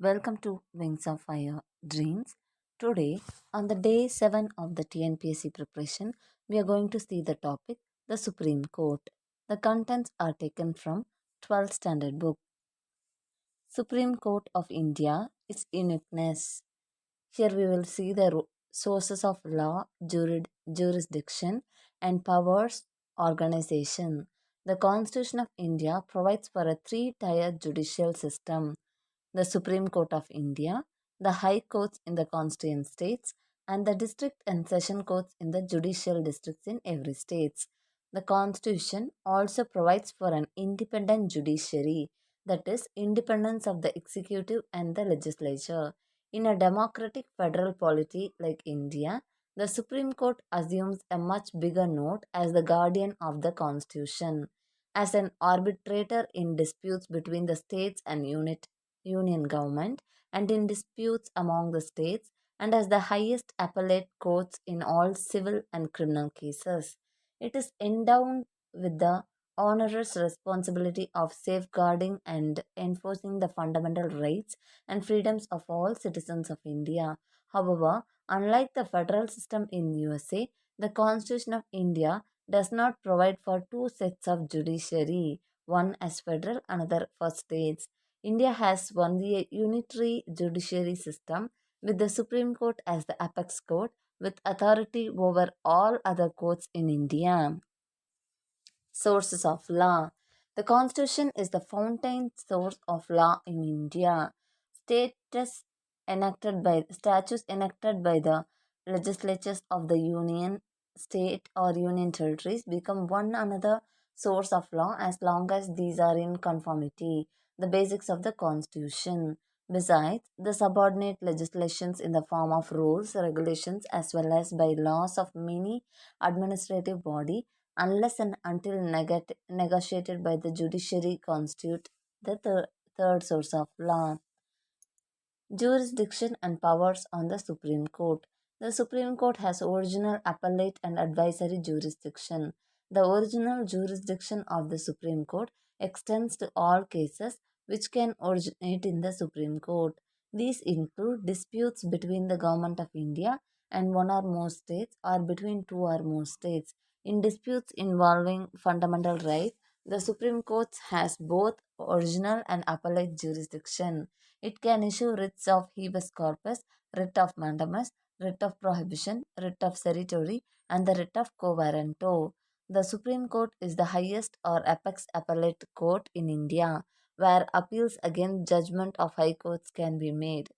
Welcome to Wings of Fire Dreams. Today, on the day 7 of the TNPSC preparation, we are going to see the topic the Supreme Court. The contents are taken from 12th standard book. Supreme Court of India, its uniqueness. Here we will see the sources of law, jurisdiction, and powers organization. The Constitution of India provides for a three-tier judicial system: the Supreme Court of India, the High Courts in the constituent states, and the district and session courts in the judicial districts in every state. The Constitution also provides for an independent judiciary, that is, independence of the executive and the legislature. In a democratic federal polity like India, the Supreme Court assumes a much bigger note as the guardian of the Constitution, as an arbitrator in disputes between the states and union government, and in disputes among the states, and as the highest appellate courts in all civil and criminal cases. It is endowed with the onerous responsibility of safeguarding and enforcing the fundamental rights and freedoms of all citizens of India. However, unlike the federal system in USA, the Constitution of India does not provide for two sets of judiciary, one as federal, another for states. India has only a unitary judiciary system, with the Supreme Court as the apex court with authority over all other courts in India. Sources of law. The Constitution is the fountain source of law in India. Status statutes enacted by the legislatures of the union, state, or union territories become one another source of law as long as these are in conformity. The basics of the Constitution. Besides, the subordinate legislations in the form of rules, regulations, as well as by laws of many administrative body, unless and until negotiated by the judiciary, constitute the third source of law. Jurisdiction and powers on the Supreme Court. The Supreme Court has original appellate and advisory jurisdiction. The original jurisdiction of the Supreme Court extends to all cases which can originate in the Supreme Court. These include disputes between the Government of India and one or more states, or between two or more states. In disputes involving fundamental rights, the Supreme Court has both original and appellate jurisdiction. It can issue writs of habeas corpus, writ of mandamus, writ of prohibition, writ of certiorari, and the writ of quo warranto. The Supreme Court is the highest or apex appellate court in India, where appeals against judgment of high courts can be made.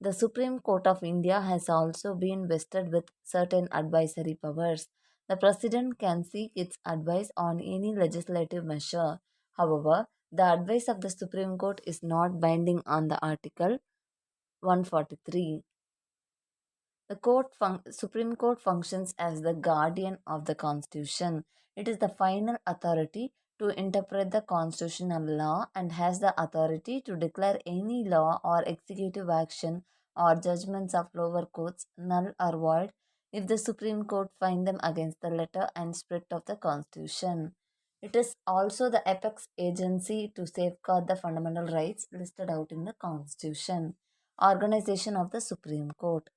The Supreme Court of India has also been vested with certain advisory powers. The President can seek its advice on any legislative measure. However, the advice of the Supreme Court is not binding on the Article 143. Supreme Court functions as the guardian of the Constitution. It is the final authority to interpret the constitutional law and has the authority to declare any law or executive action or judgments of lower courts null or void if the Supreme Court find them against the letter and spirit of the Constitution. It is also the apex agency to safeguard the fundamental rights listed out in the Constitution. Organization of the Supreme Court.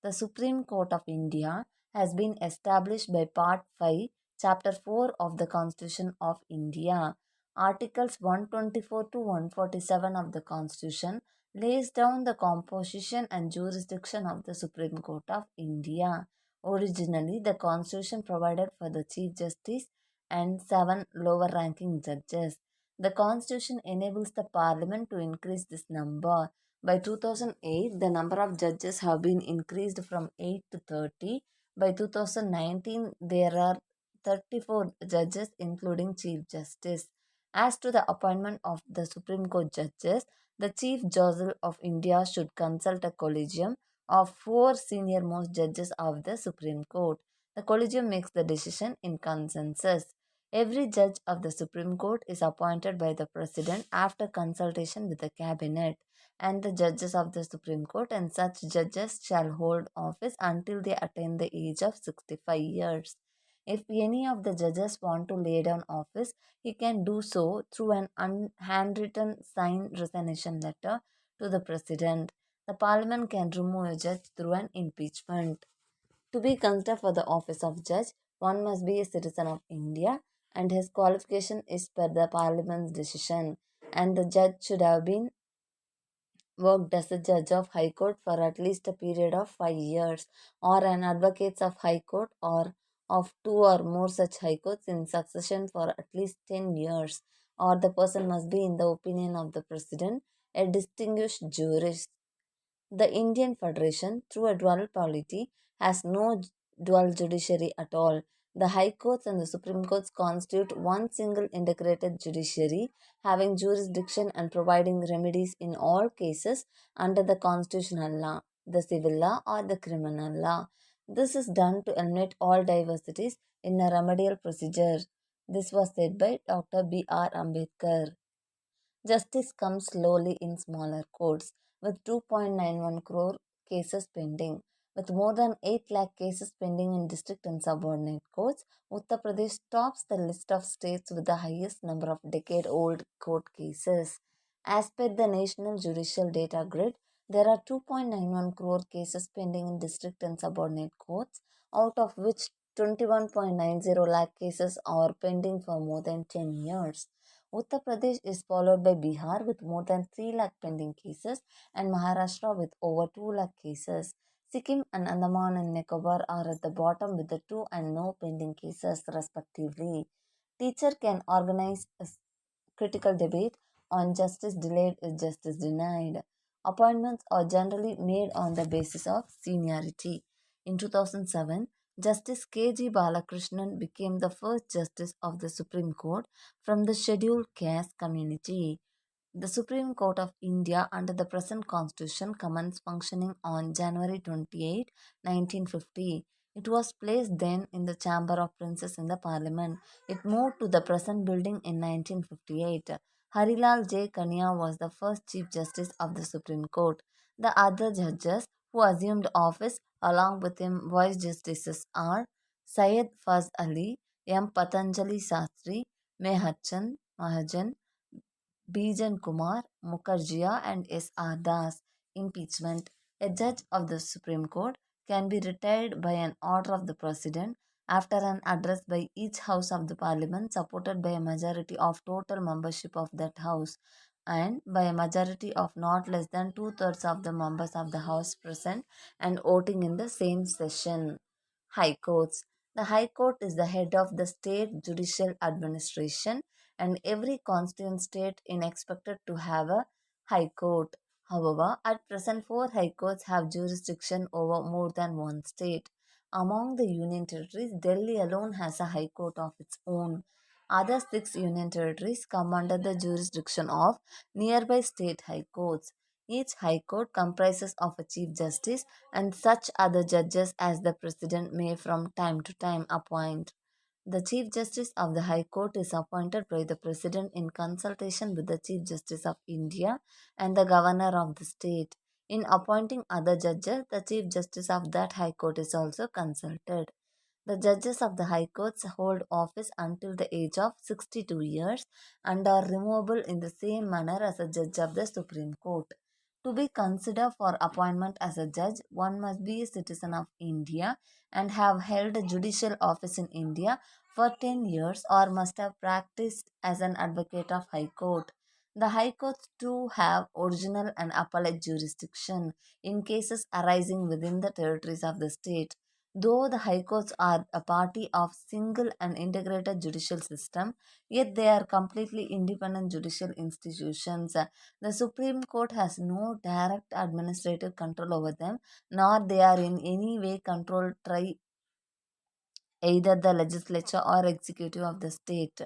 The Supreme Court of India has been established by Part 5, Chapter 4 of the Constitution of India. Articles 124 to 147 of the Constitution lays down the composition and jurisdiction of the Supreme Court of India. Originally, the Constitution provided for the Chief Justice and seven lower ranking judges. The Constitution enables the Parliament to increase this number. By 2008, the number of judges have been increased from 8 to 30. By 2019, there are 34 judges, including Chief Justice. As to the appointment of the Supreme Court judges, the Chief Justice of India should consult a collegium of four senior most judges of the Supreme Court. The collegium makes the decision in consensus. Every judge of the Supreme Court is appointed by the President after consultation with the Cabinet and the judges of the Supreme Court, and such judges shall hold office until they attain the age of 65 years. If any of the judges want to lay down office, he can do so through an handwritten signed resignation letter to the president. The parliament can remove a judge through an impeachment. To be considered for the office of judge, one must be a citizen of India and his qualification is per the parliament's decision. And the judge should have been worked as a judge of High Court for at least a period of 5 years, or an advocate of High Court, or of two or more such High Courts in succession for at least 10 years, or the person must be, in the opinion of the President, a distinguished jurist. The Indian Federation, through a dual polity, has no dual judiciary at all. The High Courts and the Supreme Courts constitute one single integrated judiciary, having jurisdiction and providing remedies in all cases under the constitutional law, the civil law, or the criminal law. This is done to eliminate all diversities in a remedial procedure. This was said by Dr. B.R. Ambedkar. Justice comes slowly in smaller courts, with 2.91 crore cases pending. With more than 8 lakh cases pending in district and subordinate courts, Uttar Pradesh tops the list of states with the highest number of decade old court cases. As per the National Judicial Data Grid, there are 2.91 crore cases pending in district and subordinate courts, out of which 21.90 lakh cases are pending for more than 10 years. Uttar Pradesh is followed by Bihar with more than 3 lakh pending cases and Maharashtra with over 2 lakh cases. Sikkim and Andaman and Nicobar are at the bottom with the 2 and no pending cases respectively. Teacher can organize a critical debate on justice delayed is justice denied. Appointments are generally made on the basis of seniority. In 2007, Justice K.G. Balakrishnan became the first justice of the Supreme Court from the scheduled caste community. The Supreme Court of India under the present constitution commenced functioning on January 28, 1950. It was placed then in the Chamber of Princes in the Parliament. It moved to the present building in 1958. Harilal J. Kania was the first Chief Justice of the Supreme Court. The other judges who assumed office along with him Vice Justices are Syed Faz Ali, M. Patanjali Sastri, Mehachan Mahajan, Bijan Kumar Mukherjee and S.R. Das. Impeachment. A judge of the Supreme Court can be retired by an order of the President after an address by each House of the Parliament supported by a majority of total membership of that House and by a majority of not less than two-thirds of the members of the House present and voting in the same session. High Courts. The High Court is the head of the state judicial administration and every constituent state is expected to have a high court. However, at present, four high courts have jurisdiction over more than one state. Among the union territories, Delhi alone has a high court of its own. Other six union territories come under the jurisdiction of nearby state high courts. Each high court comprises of a chief justice and such other judges as the president may from time to time appoint. The Chief Justice of the High Court is appointed by the President in consultation with the Chief Justice of India and the Governor of the state. In appointing other judges, the Chief Justice of that High Court is also consulted. The judges of the High Courts hold office until the age of 62 years and are removable in the same manner as a judge of the Supreme Court. To be considered for appointment as a judge, one must be a citizen of India and have held a judicial office in India for 10 years or must have practiced as an advocate of High Court. The High Courts too have original and appellate jurisdiction in cases arising within the territories of the state. Though the High Courts are a party of single and integrated judicial system, yet they are completely independent judicial institutions. The Supreme Court has no direct administrative control over them, nor they are in any way controlled by either the legislature or executive of the state.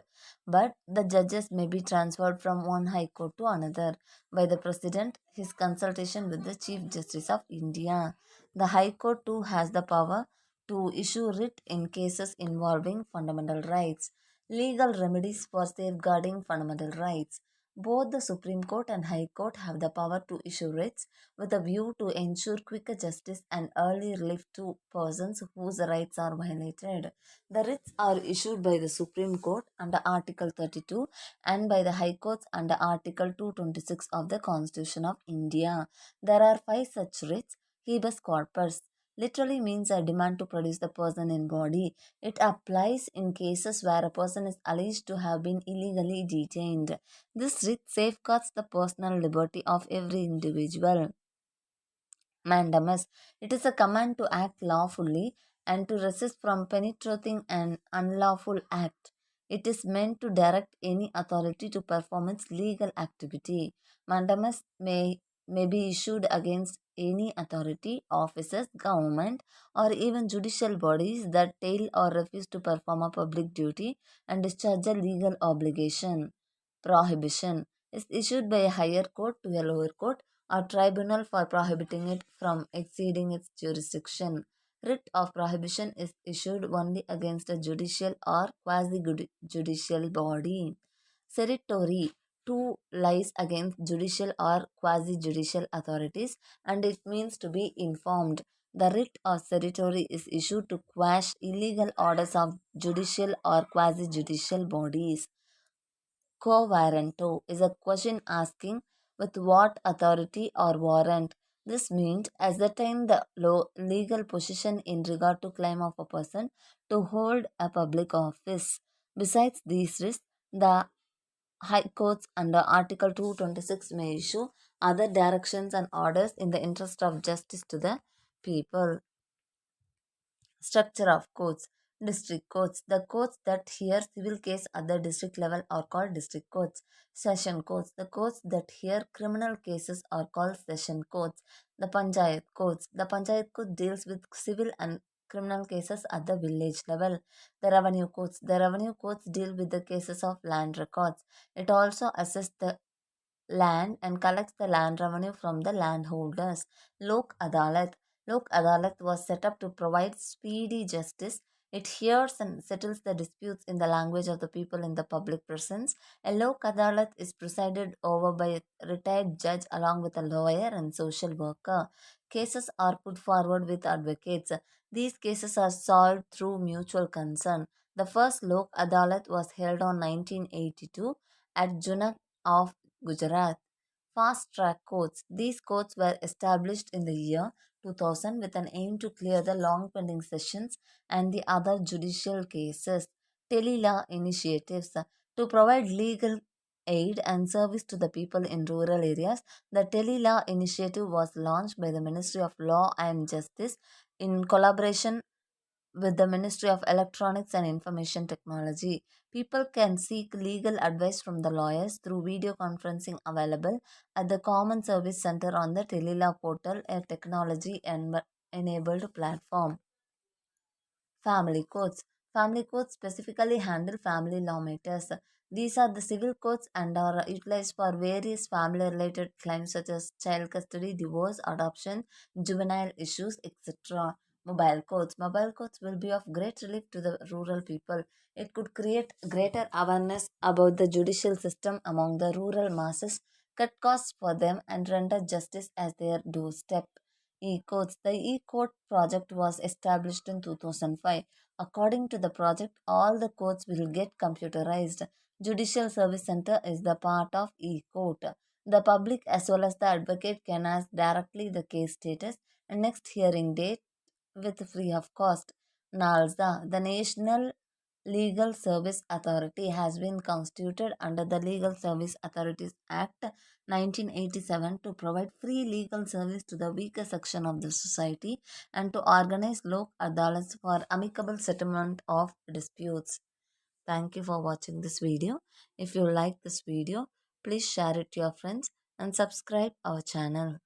But the judges may be transferred from one high court to another by the president, his consultation with the Chief Justice of India. The High Court too has the power to issue writ in cases involving fundamental rights, legal remedies for safeguarding fundamental rights. Both the Supreme Court and High Court have the power to issue writs with a view to ensure quicker justice and early relief to persons whose rights are violated. The writs are issued by the Supreme Court under Article 32 and by the High Courts under Article 226 of the Constitution of India. There are five such writs. Habeas corpus literally means a demand to produce the person in body. It applies in cases where a person is alleged to have been illegally detained. This writ safeguards the personal liberty of every individual. Mandamus. It is a command to act lawfully and to resist from penetrating an unlawful act. It is meant to direct any authority to perform its legal activity. Mandamus may be issued against any authority, officers, government, or even judicial bodies that fail or refuse to perform a public duty and discharge a legal obligation. Prohibition is issued by a higher court to a lower court or tribunal for prohibiting it from exceeding its jurisdiction. Writ of prohibition is issued only against a judicial or quasi judicial body. Certiorari too lies against judicial or quasi judicial authorities and it means to be informed. The writ of certiorari is issued to quash illegal orders of judicial or quasi judicial bodies. Quo warranto is a question asking with what authority or warrant. This means ascertain the legal position in regard to claim of a person to hold a public office. Besides these risks, the High Courts under Article 226 may issue other directions and orders in the interest of justice to the people. Structure of courts. District courts. The courts that hear civil case at the district level are called district courts. Session courts. The courts that hear criminal cases are called session courts. The Panchayat courts. The Panchayat court deals with civil and criminal cases at the village level. The revenue courts. The revenue courts deal with the cases of land records. It also assesses the land and collects the land revenue from the landholders. Lok Adalat. Lok Adalat was set up to provide speedy justice. It hears and settles the disputes in the language of the people in the public presence. A Lok Adalat is presided over by a retired judge along with a lawyer and social worker. Cases are put forward with advocates. These cases are solved through mutual concern. The first Lok Adalat was held on 1982 at Junak of Gujarat. Fast track courts. These courts were established in the year 2000 with an aim to clear the long pending sessions and the other judicial cases. Telelaw initiatives. To provide legal aid and service to the people in rural areas, the Telelaw initiative was launched by the Ministry of Law and Justice in collaboration with the Ministry of Electronics and Information Technology. People can seek legal advice from the lawyers through video conferencing available at the Common Service Center on the Telelaw portal, a technology enabled platform. Family courts. Family courts specifically handle family law matters. These are the civil courts and are utilized for various family related claims such as child custody, divorce, adoption, juvenile issues, etc. Mobile courts. Mobile courts will be of great relief to the rural people. It could create greater awareness about the judicial system among the rural masses, cut costs for them, and render justice as their doorstep. E-courts. The e-court project was established in 2005. According to the project, all the courts will get computerized. Judicial Service Center is the part of e-court. The public as well as the advocate can ask directly the case status and next hearing date with free of cost. NALSA, the National Legal Service Authority, has been constituted under the Legal Service Authorities Act 1987 to provide free legal service to the weaker section of the society and to organize lok adalats for amicable settlement of disputes. Thank you for watching this video. If you like this video, please share it to your friends and subscribe our channel.